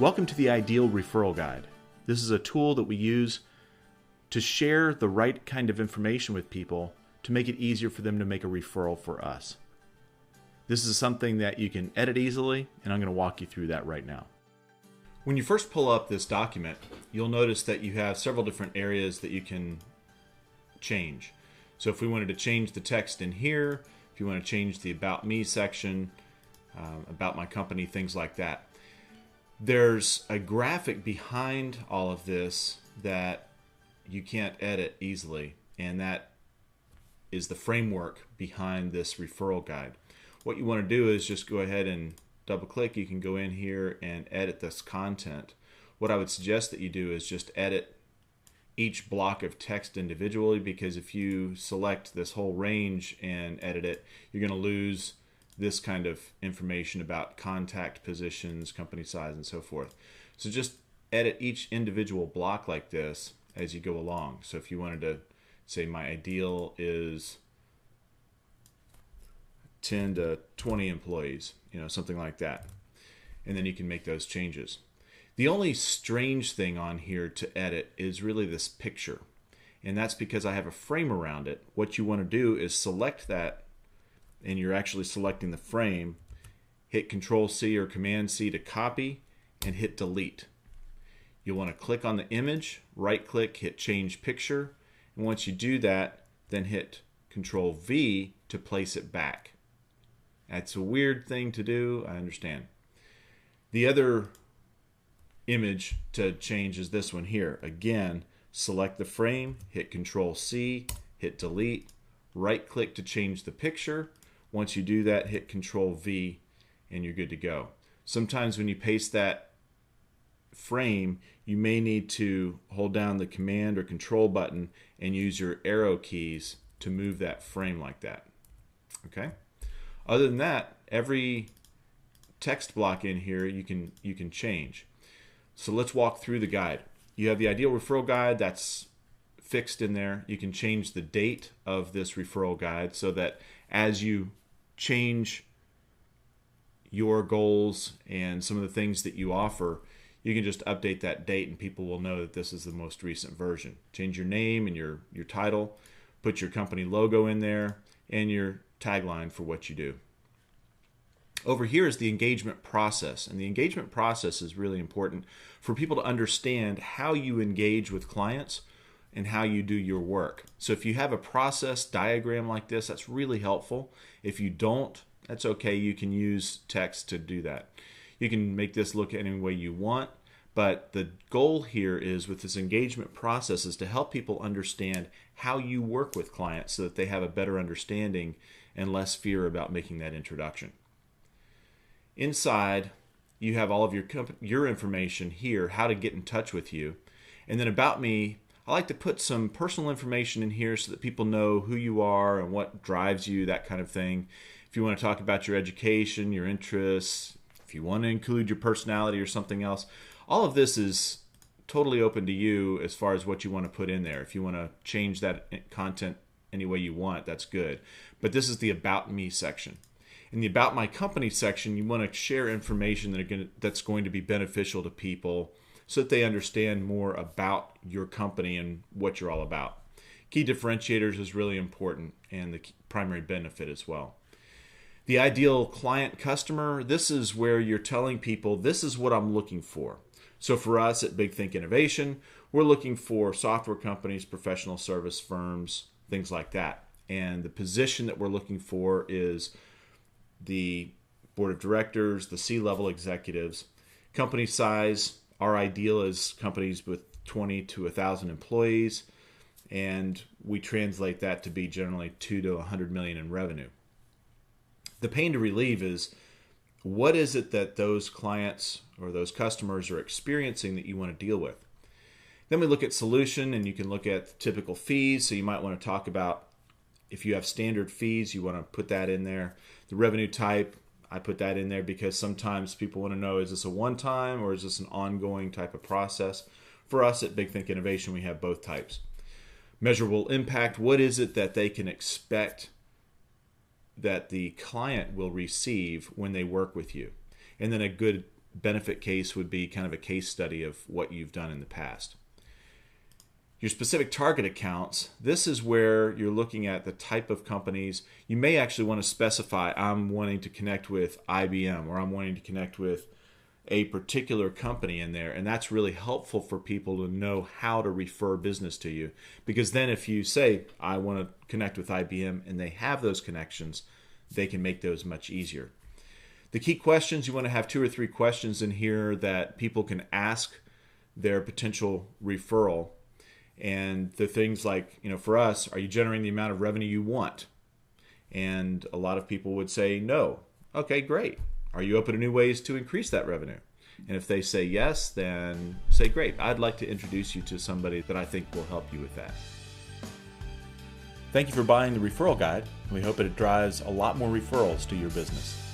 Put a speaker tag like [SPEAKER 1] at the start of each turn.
[SPEAKER 1] Welcome to the Ideal Referral Guide. This is a tool that we use to share the right kind of information with people to make it easier for them to make a referral for us. This is something that you can edit easily, and I'm going to walk you through that right now. When you first pull up this document, you'll notice that you have several different areas that you can change. So if we wanted to change the text in here, if you want to change the About Me section, about my company, things like that. There's a graphic behind all of this that you can't edit easily, and that is the framework behind this referral guide. What you want to do is just go ahead and double click. You can go in here and edit this content. What I would suggest that you do is just edit each block of text individually, because if you select this whole range and edit it, you're going to lose this kind of information about contact positions, company size, and so forth. So just edit each individual block like this as you go along. So if you wanted to say my ideal is 10 to 20 employees, something like that. And then you can make those changes. The only strange thing on here to edit is really this picture. And that's because I have a frame around it. What you want to do is select that, and you're actually selecting the frame, hit Control-C or Command-C to copy, and hit Delete. You'll want to click on the image, right-click, hit Change Picture, and once you do that, then hit Control-V to place it back. That's a weird thing to do, I understand. The other image to change is this one here. Again, select the frame, hit Control-C, hit Delete, right-click to change the picture. Once you do that, hit Control-V, and you're good to go. Sometimes when you paste that frame, you may need to hold down the Command or Control button and use your arrow keys to move that frame like that. Okay? Other than that, every text block in here you can change. So let's walk through the guide. You have the Ideal Referral Guide that's fixed in there. You can change the date of this referral guide so that as you change your goals and some of the things that you offer, you can just update that date and people will know that this is the most recent version. Change your name and your title, put your company logo in there, and your tagline for what you do. Over here is the engagement process, and the engagement process is really important for people to understand how you engage with clients and how you do your work. So if you have a process diagram like this, that's really helpful. If you don't, that's okay. You can use text to do that. You can make this look any way you want, but the goal here is with this engagement process is to help people understand how you work with clients so that they have a better understanding and less fear about making that introduction. Inside, you have all of your information here, how to get in touch with you. And then About Me, I like to put some personal information in here so that people know who you are and what drives you, that kind of thing. If you want to talk about your education, your interests, if you want to include your personality or something else, all of this is totally open to you as far as what you want to put in there. If you want to change that content any way you want, that's good. But this is the About Me section. In the About My Company section, you want to share information that's going to be beneficial to people so that they understand more about your company and what you're all about. Key differentiators is really important, and the primary benefit as well. The ideal client customer, this is where you're telling people, this is what I'm looking for. So for us at Big Think Innovation, we're looking for software companies, professional service firms, things like that. And the position that we're looking for is the board of directors, the C-level executives. Company size, our ideal is companies with 20 to 1,000 employees, and we translate that to be generally 2 to 100 million in revenue. The pain to relieve is, what is it that those clients or those customers are experiencing that you want to deal with? Then we look at solution, and you can look at typical fees. So you might want to talk about if you have standard fees, you want to put that in there. The revenue type, I put that in there because sometimes people want to know, is this a one-time or is this an ongoing type of process? For us at Big Think Innovation, we have both types. Measurable impact, what is it that they can expect that the client will receive when they work with you? And then a good benefit case would be kind of a case study of what you've done in the past. Your specific target accounts, this is where you're looking at the type of companies. You may actually want to specify, I'm wanting to connect with IBM, or I'm wanting to connect with a particular company in there. And that's really helpful for people to know how to refer business to you. Because then if you say, I want to connect with IBM, and they have those connections, they can make those much easier. The key questions, you want to have 2 or 3 questions in here that people can ask their potential referral. And the things like, for us, are you generating the amount of revenue you want? And a lot of people would say no. Okay, great. Are you open to new ways to increase that revenue? And if they say yes, then say, great, I'd like to introduce you to somebody that I think will help you with that. Thank you for buying the referral guide. We hope it drives a lot more referrals to your business.